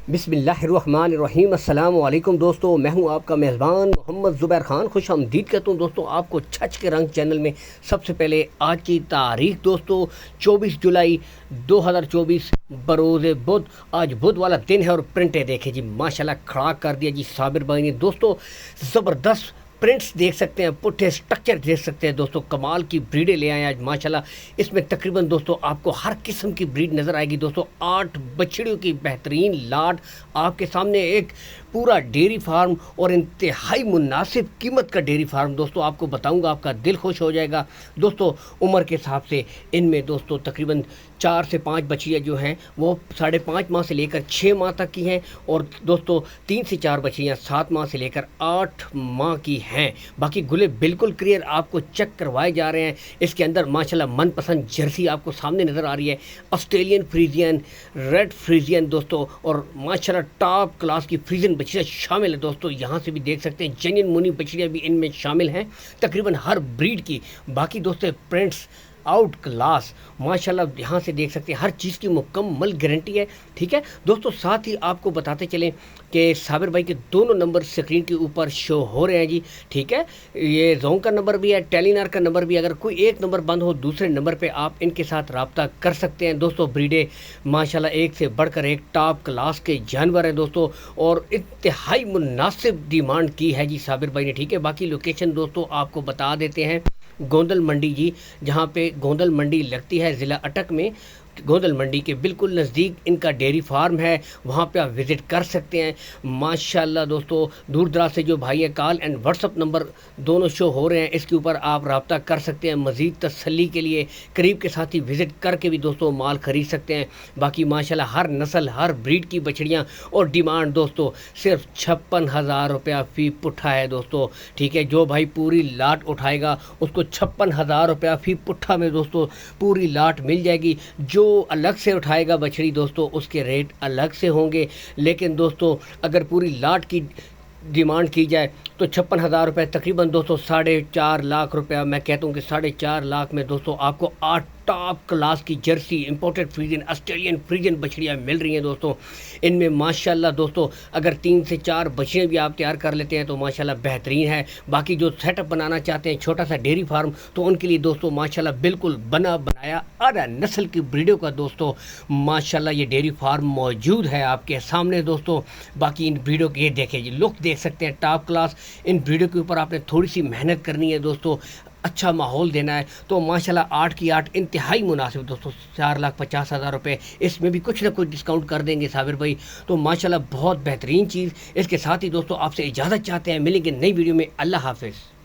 बिस्मिल्लाहिर्रहमानिर्रहीम। अस्सलाम वालेकुम दोस्तों, मैं हूं आपका मेज़बान मोहम्मद ज़ुबैर ख़ान। खुश आमदीद कहता हूं दोस्तों आपको छच के रंग चैनल में। सबसे पहले आज की तारीख दोस्तों 24 जुलाई 2024 बरोज़ बुध। आज बुध वाला दिन है और प्रिंटें देखें जी, माशाल्लाह खड़ा कर दिया जी साबिर भाई ने। दोस्तों ज़बरदस्त प्रिंट्स देख सकते हैं, पुट्ठे स्ट्रक्चर देख सकते हैं दोस्तों। कमाल की ब्रीडें ले आए आज माशाल्लाह। इसमें तकरीबन दोस्तों आपको हर किस्म की ब्रीड नज़र आएगी दोस्तों। 8 बछड़ियों की बेहतरीन लाट आपके सामने, एक पूरा डेयरी फार्म और इंतहाई मुनासिब कीमत का डेयरी फार्म दोस्तों। आपको बताऊंगा, आपका दिल खुश हो जाएगा दोस्तों। उम्र के हिसाब से इनमें दोस्तों तकरीबन 4 से 5 बछड़ियाँ जो हैं वो 5.5 माह से लेकर 6 माह तक की हैं, और दोस्तों 3 से 4 बछड़ियाँ 7 माह से लेकर 8 माह की हैं। बाकी गुले बिल्कुल क्लियर आपको चेक करवाए जा रहे हैं। इसके अंदर माशाल्लाह मनपसंद जर्सी आपको सामने नज़र आ रही है, ऑस्ट्रेलियन फ्रीजियन, रेड फ्रीजियन दोस्तों, और माशाल्लाह टॉप क्लास की फ्रीजियन बछड़ियाँ शामिल है दोस्तों। यहाँ से भी देख सकते हैं जेन्युइन मुनी बछड़ियाँ भी इनमें शामिल हैं, तकरीबन हर ब्रीड की। बाकी दोस्तों प्रिंट्स आउट क्लास माशाल्लाह यहाँ से देख सकते हैं, हर चीज़ की मुकम्मल गारंटी है। ठीक है दोस्तों, साथ ही आपको बताते चलें कि साबिर भाई के दोनों नंबर स्क्रीन के ऊपर शो हो रहे हैं जी। ठीक है, ये जोंग का नंबर भी है, टेलीनार का नंबर भी। अगर कोई एक नंबर बंद हो दूसरे नंबर पे आप इनके साथ रब्ता कर सकते हैं दोस्तों। ब्रीडे माशाल्लाह एक से बढ़कर एक टॉप क्लास के जानवर हैं दोस्तों, और इंतहाई मुनासिब डिमांड की है जी साबिर भाई ने। ठीक है, बाकी लोकेशन दोस्तों आपको बता देते हैं। गोंदल मंडी जी, जहाँ पे गोंदल मंडी लगती है ज़िला अटक में, गोंदल मंडी के बिल्कुल नज़दीक इनका डेयरी फार्म है, वहाँ पे आप विज़िट कर सकते हैं माशाल्लाह दोस्तों। दूर दराज से जो भाई हैं, कॉल एंड व्हाट्सअप नंबर दोनों शो हो रहे हैं, इसके ऊपर आप रब्ता कर सकते हैं मज़ीद तसल्ली के लिए। करीब के साथ ही विज़िट करके भी दोस्तों माल ख़रीद सकते हैं। बाकी माशाल्लाह हर नस्ल हर ब्रीड की बछड़ियाँ, और डिमांड दोस्तों सिर्फ 56,000 रुपया फ़ी पुट्ठा है दोस्तों। ठीक है, जो भाई पूरी लाट उठाएगा उसको 56,000 रुपया फ़ी पुट्ठा में दोस्तों पूरी लाट मिल जाएगी। जो अलग से उठाएगा बछड़ी दोस्तों उसके रेट अलग से होंगे, लेकिन दोस्तों अगर पूरी लाट की डिमांड की जाए तो 56,000 रुपये तकरीबन दोस्तों 4.5 लाख रुपया, मैं कहता हूँ कि 4.5 लाख में दोस्तों आपको 8 टॉप क्लास की Jersey imported Friesian Australian Friesian बछड़ियाँ मिल रही हैं दोस्तों। इनमें माशाल्लाह दोस्तों अगर 3 से 4 बछड़ियाँ भी आप तैयार कर लेते हैं तो माशाल्लाह बेहतरीन है। बाकी जो सेटअप बनाना चाहते हैं छोटा सा डेयरी फार्म, तो उनके लिए दोस्तों माशाल्लाह बिल्कुल बना बनाया आला नस्ल की ब्रीडों का दोस्तों माशाल्लाह ये डेयरी फार्म मौजूद है आपके सामने दोस्तों। बाकी इन ब्रीडों के ये देखें जी, लुक देख सकते हैं टॉप क्लास। इन ब्रीडों के ऊपर आपने थोड़ी सी मेहनत करनी है दोस्तों, अच्छा माहौल देना है, तो माशाल्लाह 8 की 8 इंतहाई मुनासिब दोस्तों। 4,50,000 रुपये, इसमें भी कुछ ना कुछ डिस्काउंट कर देंगे साबिर भाई। तो माशाल्लाह बहुत बेहतरीन चीज़। इसके साथ ही दोस्तों आपसे इजाज़त चाहते हैं, मिलेंगे नई वीडियो में। अल्लाह हाफिज़।